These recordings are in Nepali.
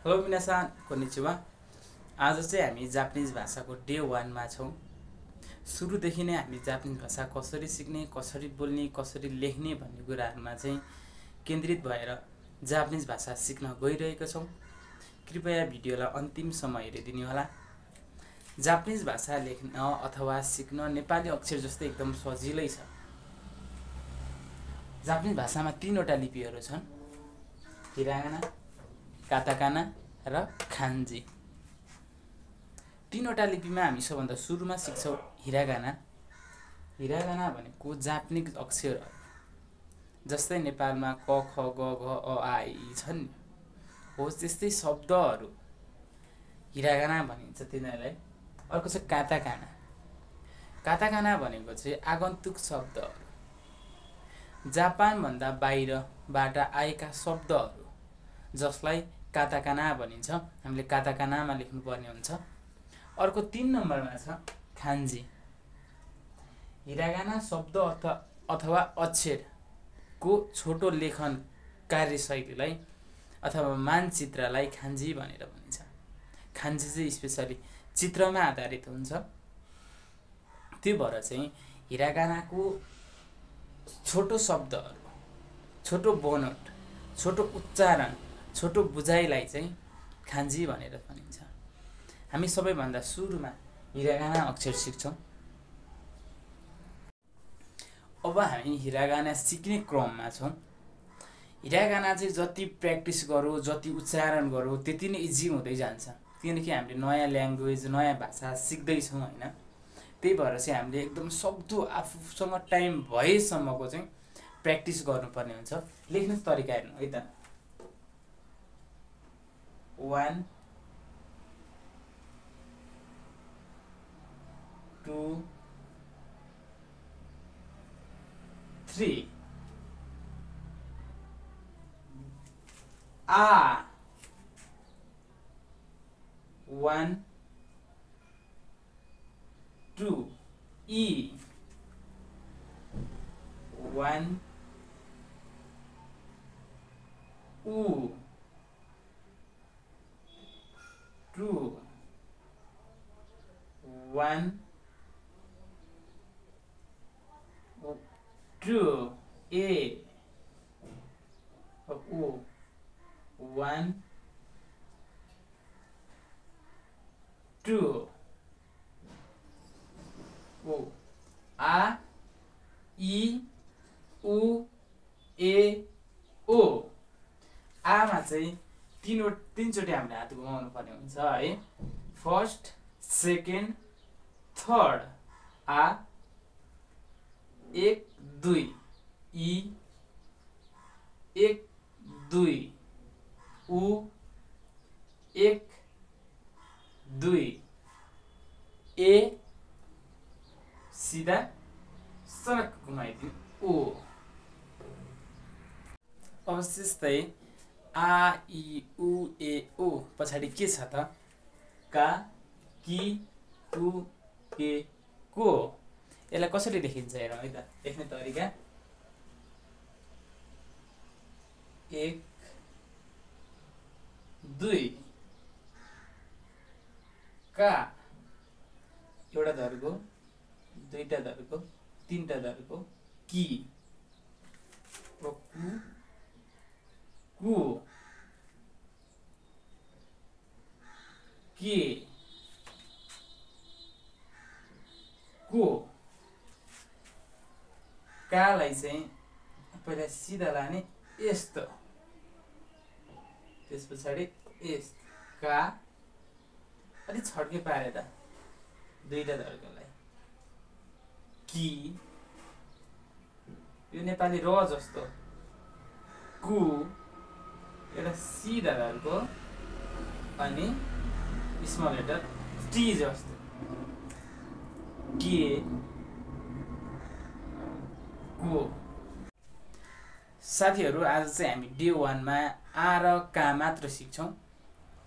Hello मिनासान konnichiwa. आज चाहिँ हामी जापानिज भाषाको डे 1 मा छौं। सुरुदेखि नै हामी जापानिज भाषा कसरी सिक्ने, कसरी बोल्ने, कसरी लेख्ने भन्ने कुराहरुमा चाहिँ केन्द्रित भएर जापानिज भाषा सिक्न गइरहेका छौं। कृपया भिडियोलाई अन्तिमसम्म हेरिदिनु होला। जापानिज भाषा लेख्न अथवा सिक्न नेपाली अक्षर जस्तै एकदम सजिलै छ। जापानिज भाषामा 3 वटा लिपिहरू छन्: हिरागाना, काताकाना र खान्जी। 3 वटा लिपिमा हामी सबभन्दा सुरुमा सिक्छौं हिरागाना। हिरागाना भनेको जापानिज अक्षर जस्तै नेपालमा क ख ग घ अ आ इ छन् हो त्यस्तै शब्दहरू हिरागाना भनिन्छ तिनीहरूलाई। अर्को छ काताकाना। काताकाना भनेको चाहिँ आगन्तुक शब्दहरू, जापान भन्दा बाहिरबाट आएका शब्दहरू जसलाई काताकाना भनिन्छ। हामीले काताकानामा लेख्नुपर्ने हुन्छ। अर्को 3 नम्बरमा छ खान्जी। हिरागाना शब्द अथवा अक्षरको छोटो लेखन कार्यशैलीलाई अथवा मानचित्रलाई खान्जी भनेर भनिन्छ। खान्जी चाहिँ स्पेशली चित्रमा आधारित हुन्छ। त्यो भएर चाहिँ हिरागानाको छोटो शब्दहरू, छोटो बनोट, छोटो उच्चारण, छोटो बुझाइलाई चाहिँ खान्जी भनेर भनिन्छ। हामी सबैभन्दा सुरुमा हिरागाना अक्षर सिक्छौं। अब हामी हिरागाना सिक्ने क्रममा छौं। हिरागाना चाहिँ जति प्र्याक्टिस गरौँ, जति उच्चारण गरौँ त्यति नै इजी हुँदै जान्छ। किनकि हामीले नयाँ ल्याङ्ग्वेज, नयाँ भाषा सिक्दै छौं हैन। त्यही भएर चाहिँ हामीले एकदम सक्दो आफूसँग टाइम भएसम्मको चाहिँ प्र्याक्टिस गर्नुपर्ने हुन्छ। लेख्ने तरिका हेर्नु है त। 1 2 3 आ 1 2 ई 1 ऊ 2 1 2 ए ओ 1 2 ओ आ ई उ ए ओ। आमा चाहिँ तीनचोटि हामीले हात घुमाउनु पर्ने हुन्छ है। First, second, third. आ 1 2 ई 1 2 उ 1 2 ए सिधा सडक घुमाइदिनु ओ। अवशिष्टै आ ई उ ए ओ पछाडि के छ त? का, कि, कु, के, को। यसलाई कसरी लेखिन्छ हेरौँ है त। लेख्ने तरिका 1 2 का, एउटा धर्को, दुईटा धर्को, तीनटा धर्को, कि, कु, कु, के, को। कालाई चाहिँ पहिला सिधा लाने यस्तो, त्यस पछाडि यस्तो का। अलि छड्के पारे त दुईटा धर्कोलाई। कि यो नेपाली र जस्तो। कु एउटा सिधा धर्को अनि स्मल लेटर टी जस्तो। के को। साथीहरू, आज चाहिँ हामी डे 1 मा आ र का मात्र सिक्छौं।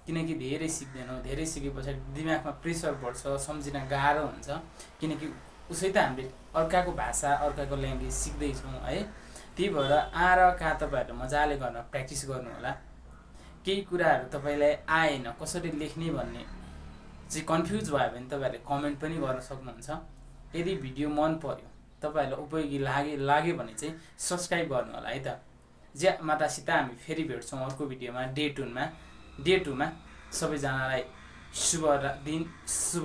किनकि धेरै सिक्दैनौँ। धेरै सिके पछाडि दिमागमा प्रेसर बढ्छ, सम्झिन गाह्रो हुन्छ। किनकि उसै त हामीले अर्काको भाषा, अर्काको ल्याङ्ग्वेज सिक्दैछौँ है। त्यही भएर आ र का तपाईहरुले मजाले गर्न प्र्याक्टिस गर्नु होला। केही कुराहरू तपाईँलाई आएन कसरी लेख्ने भन्ने चाहिँ कन्फ्युज भयो भने तपाईँहरूले कमेन्ट पनि गर्न सक्नुहुन्छ। यदि भिडियो मन पर्यो तपाईँहरूलाई उपयोगी लाग्यो भने चाहिँ सब्सक्राइब गर्नु होला है त। ज्या मातासित हामी फेरि भेट्छौँ अर्को भिडियोमा डे 2 मा। सबैजनालाई शुभ दिन शुभ